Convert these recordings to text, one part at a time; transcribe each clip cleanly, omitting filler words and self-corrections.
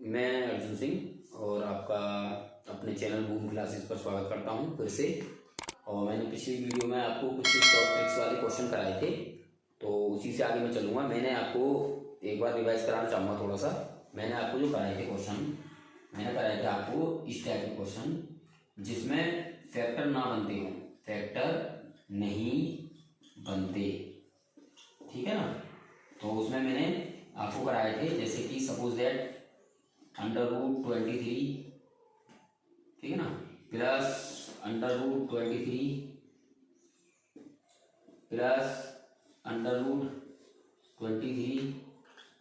मैं अर्जुन सिंह और आपका अपने चैनल बूम क्लासेस पर स्वागत करता हूं फिर से। और मैंने पिछली वीडियो में आपको कुछ शॉर्ट ट्रिक्स वाले क्वेश्चन कराए थे, तो उसी से आगे मैं चलूँगा। मैंने आपको एक बार रिवाइज कराना चाहूँगा थोड़ा सा। मैंने आपको जो कराए थे क्वेश्चन, मैंने कराए थे आपको इस टाइप के क्वेश्चन जिसमें फैक्टर ना बनते हों, फैक्टर नहीं बनते, ठीक है ना। तो उसमें मैंने आपको कराए थे जैसे कि सपोज दैट √23, ठीक है ना, plus √23 plus √23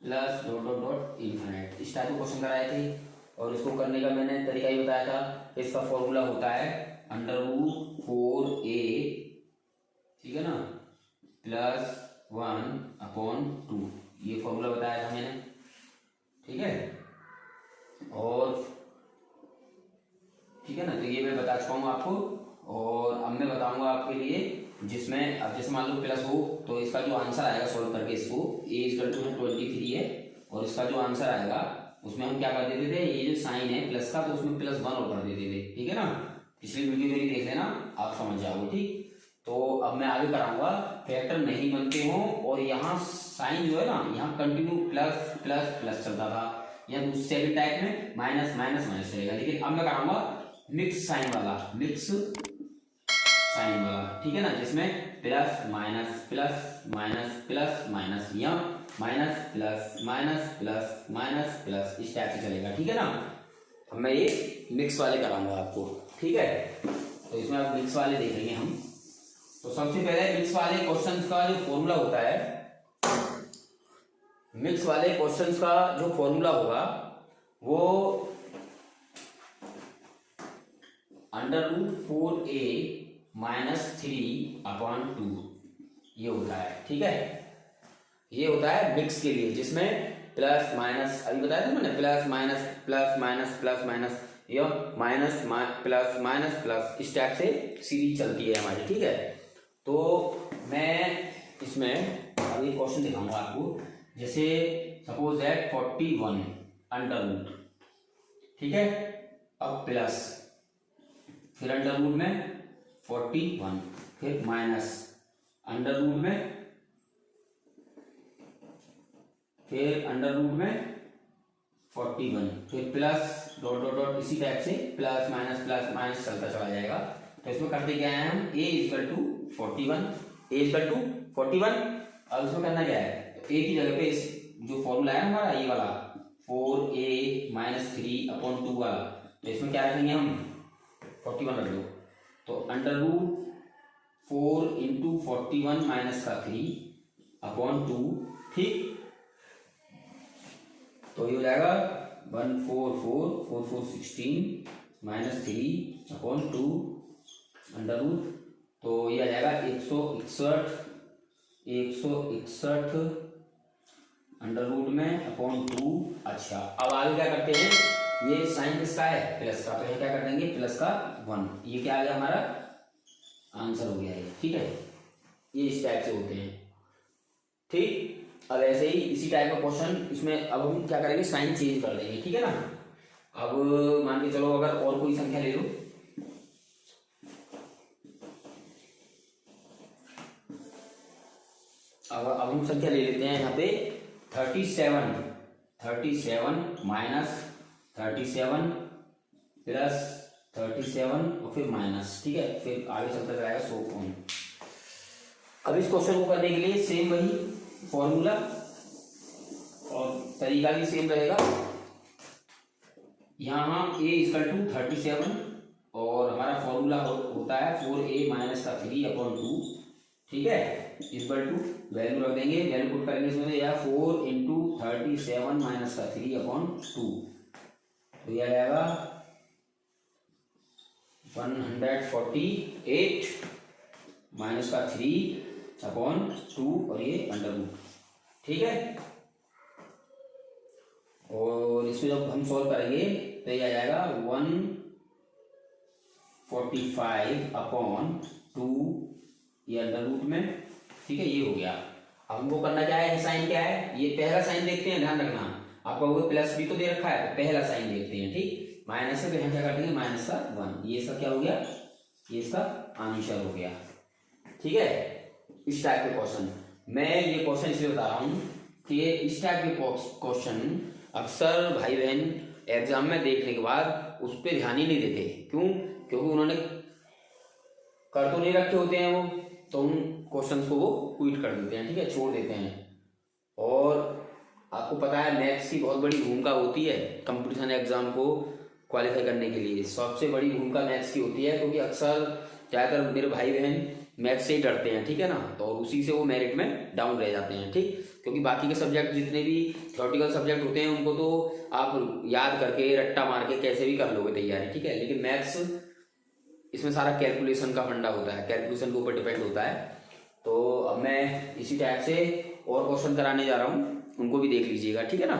plus dot dot dot infinite, इस टाइप के क्वेश्चन कराए थे। और इसको करने का मैंने तरीका ही बताया था। इसका फॉर्मूला होता है √4a, ठीक है ना, +1/2, ये फॉर्मूला बताया था मैंने, ठीक है। और ठीक है ना, तो ये मैं बता चुका हूँ आपको। और अब मैं बताऊंगा आपके लिए जिसमें अब जैसे मान लो प्लस हो तो इसका जो आंसर आएगा सॉल्व करके, इसको a=23 है और इसका जो आंसर आएगा उसमें हम क्या कर देते थे, ये जो साइन है प्लस का तो उसमें +1 और कर देते थे, ठीक है ना। पिछली वीडियो मेरी देख लेना, आप समझ जाओगे, ठीक। तो अब मैं आगे कराऊंगा फैक्टर नहीं बनते हो और यहाँ साइन जो है ना, यहाँ कंटिन्यू प्लस प्लस प्लस चलता था, या दूसरे भी टाइप में माइनस माइनस माइनस चलेगा। लेकिन अब मैं कराऊंगा मिक्स साइन वाला, मिक्स साइन वाला, ठीक है ना, जिसमें plus minus plus minus plus minus या minus plus minus plus minus plus इस टाइप से चलेगा, ठीक है ना। अब मैं ये मिक्स वाले कराऊंगा आपको, ठीक है। तो इसमें आप मिक्स वाले देखेंगे हम। तो सबसे पहले मिक्स वाले क्वेश्चंस का जो फॉर्मूला होता है, मिक्स वाले क्वेश्चंस का जो फॉर्मूला होगा वो √4a - 3/2 ये होता है, ठीक है। ये होता है मिक्स के लिए, जिसमें प्लस माइनस अभी बताया था मैंने, plus minus plus minus plus minus या माइनस प्लस माइनस प्लस इस टाइप से सीरीज चलती है हमारी, ठीक है। तो मैं इसमें अभी क्वेश्चन दिखाऊंगा आपको, जैसे सपोज दैट 41 √, ठीक है। अब प्लस, फिर √ में 41, फिर माइनस √ में, फिर √ में 41, फिर प्लस डॉट डॉट डॉट इसी टाइप से प्लस माइनस चलता चला जाएगा। तो इसमें करते क्या है हम, a=41, अब इसमें करना क्या है, तो a की जगह पे इस जो फॉर्मूला है हमारा ये वाला 4a - 3/2 वाला, तो इसमें क्या रखेंगे हम 41 रख दो। तो √4 × 41 - 3/2, ठीक। तो ये हो जाएगा 144 16 - 3/2 √ तो ये आ जाएगा 161 √ में /2। अच्छा, अब आगे क्या करते हैं, ये साइन किसका है, प्लस का, तो ये क्या कर देंगे प्लस का 1, ये क्या आ गया हमारा आंसर हो गया ये, ठीक है। ये इस टाइप से होते हैं, ठीक। अब ऐसे ही इसी टाइप का क्वेश्चन इसमें अब हम क्या करेंगे, साइन चेंज कर देंगे, ठीक है ना। अब मान के चलो अगर और कोई संख्या ले लो, अब हम संख्या ले लेते हैं यहाँ पे 37 माइनस 37 प्लस 37 और फिर माइनस, ठीक है, फिर आगे चलता जाएगा 100। अब इस क्वेश्चन को करने के लिए सेम वही फॉर्मूला और तरीका भी सेम रहेगा। यहाँ a=37 और हमारा फॉर्मूला होता है 4a - 3/2, ठीक है। इक्वल टू वैल्यू रख देंगे, वैल्यू पुट करेंगे इसमें, या 4 × 37 - 3/2, तो यह आ जाएगा 148 - 3/2 और ये √, ठीक है। और इसको जब हम सॉल्व करेंगे तो ये आ जाएगा 145/2 ये √ में, ठीक है, ये हो गया। अब हमको करना क्या है, साइन क्या है, ये पहला साइन देखते हैं, ध्यान रखना। आपका वो प्लस भी तो दे रखा है, तो पहला साइन देखते हैं, ठीक। माइनस है तो यहाँ क्या काटेंगे, माइनस का 1, ये इसका क्या हो गया, ये इसका आंसर हो गया, ठीक है। इस टाइप के क्वेश्चन, मैं ये क्वेश्चन इसलिए बता रहा हूँ कि इस टाइप के क्वेश्चन अक्सर भाई बहन एग्जाम में देखने के बाद उस पर ध्यान ही नहीं देते। क्यों? क्योंकि उन्होंने कर तो नहीं रखे होते हैं वो, तो उन क्वेश्चंस को वो क्विट कर देते हैं, ठीक है, छोड़ देते हैं। और आपको पता है मैथ्स की बहुत बड़ी भूमिका होती है कंपटीशन एग्जाम को क्वालिफाई करने के लिए, सबसे बड़ी भूमिका मैथ्स की होती है, क्योंकि अक्सर ज़्यादातर मेरे भाई बहन मैथ्स से ही डरते हैं, ठीक है ना, तो उसी से वो मेरिट में डाउन रह जाते हैं, ठीक। क्योंकि बाकी के सब्जेक्ट जितने भी थ्योरेटिकल सब्जेक्ट होते हैं उनको तो आप याद करके रट्टा मार के कैसे भी कर लोगे तैयारी, ठीक है, लेकिन मैथ्स इसमें सारा कैलकुलेशन का फंडा होता है, कैलकुलेशन के ऊपर डिपेंड होता है। तो अब मैं इसी टाइप से और क्वेश्चन कराने जा रहा हूँ, उनको भी देख लीजिएगा, ठीक है ना।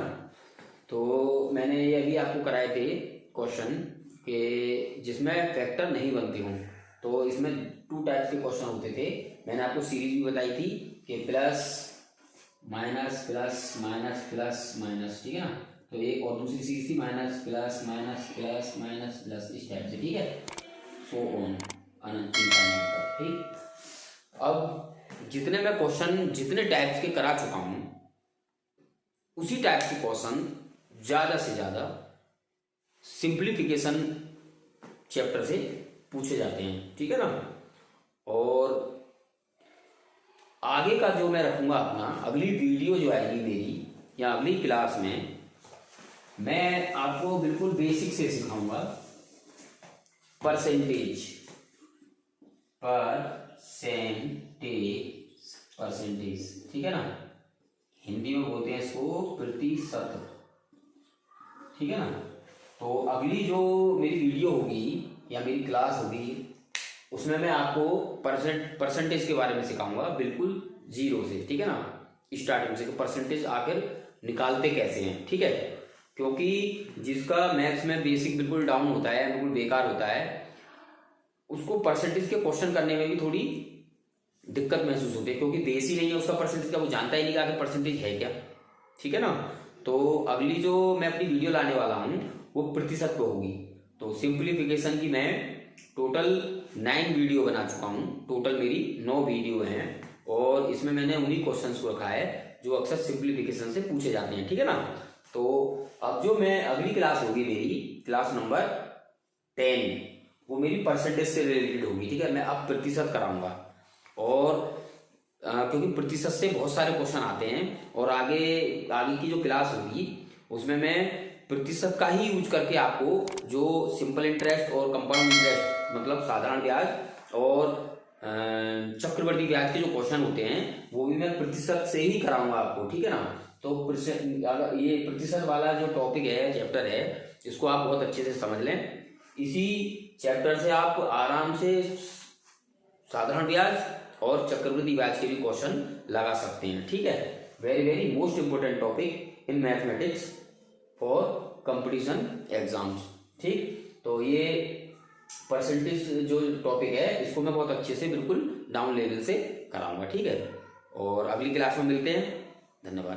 तो मैंने ये अभी आपको कराए थे क्वेश्चन के जिसमें फैक्टर नहीं बनते हों, तो इसमें 2 टाइप्स के क्वेश्चन होते थे। मैंने आपको सीरीज भी बताई थी कि plus minus plus minus plus minus, ठीक है ना। तो एक और दूसरी सीरीज थी minus plus minus plus minus plus, इस टाइप से, ठीक है, सो ऑन अनंत तक, ठीक। अब जितने मैं क्वेश्चन जितने टाइप्स के करा चुका हूं उसी टाइप के क्वेश्चन ज्यादा से ज्यादा सिंप्लीफिकेशन चैप्टर से पूछे जाते हैं, ठीक है ना। और आगे का जो मैं रखूंगा अपना अगली वीडियो जो आएगी मेरी या अगली क्लास में, मैं आपको बिल्कुल बेसिक से सिखाऊंगा परसेंटेज, ठीक है ना, हिंदी में बोलते हैं इसको प्रतिशत, ठीक है ना। तो अगली जो मेरी वीडियो होगी या मेरी क्लास होगी उसमें मैं आपको परसेंटेज के बारे में सिखाऊंगा, बिल्कुल जीरो से, ठीक है ना, स्टार्टिंग से, तो परसेंटेज आखिर निकालते कैसे हैं, ठीक है। क्योंकि जिसका मैथ्स में बेसिक बिल्कुल डाउन होता है, बिल्कुल बेकार होता है, उसको परसेंटेज के क्वेश्चन करने में भी थोड़ी दिक्कत महसूस होती है, क्योंकि बेस ही नहीं है उसका परसेंटेज का, वो जानता ही नहीं कि आखिर परसेंटेज है क्या, ठीक है ना। तो अगली जो मैं अपनी वीडियो लाने वाला हूँ वो प्रतिशत पे होगी। तो सिंप्लीफिकेशन की मैं टोटल 9 वीडियो बना चुका हूँ, टोटल मेरी 9 वीडियो हैं, और इसमें मैंने उन्हीं क्वेश्चंस को रखा है जो अक्सर सिंप्लीफिकेशन से पूछे जाते हैं, ठीक है ना। तो अब जो मैं अगली क्लास होगी मेरी क्लास नंबर 10, वो मेरी परसेंटेज से रिलेटेड होगी, ठीक है। मैं अब प्रतिशत कराऊंगा, और क्योंकि प्रतिशत से बहुत सारे क्वेश्चन आते हैं, और आगे की जो क्लास होगी उसमें मैं प्रतिशत का ही यूज करके आपको जो सिंपल इंटरेस्ट और कंपाउंड इंटरेस्ट मतलब साधारण ब्याज और चक्रवृद्धि ब्याज के जो क्वेश्चन होते हैं वो भी मैं प्रतिशत से ही कराऊंगा आपको, ठीक है ना। तो ये प्रतिशत वाला जो टॉपिक है, चैप्टर है, इसको आप बहुत अच्छे से समझ लें। इसी चैप्टर से आप आराम से साधारण ब्याज और चक्रवृद्धि ब्याज के भी क्वेश्चन लगा सकते हैं, ठीक है। Very very most important topic in mathematics for competition exams, ठीक। तो ये परसेंटेज जो टॉपिक है इसको मैं बहुत अच्छे से बिल्कुल डाउन लेवल से कराऊंगा, ठीक है। और अगली क्लास में मिलते हैं, धन्यवाद।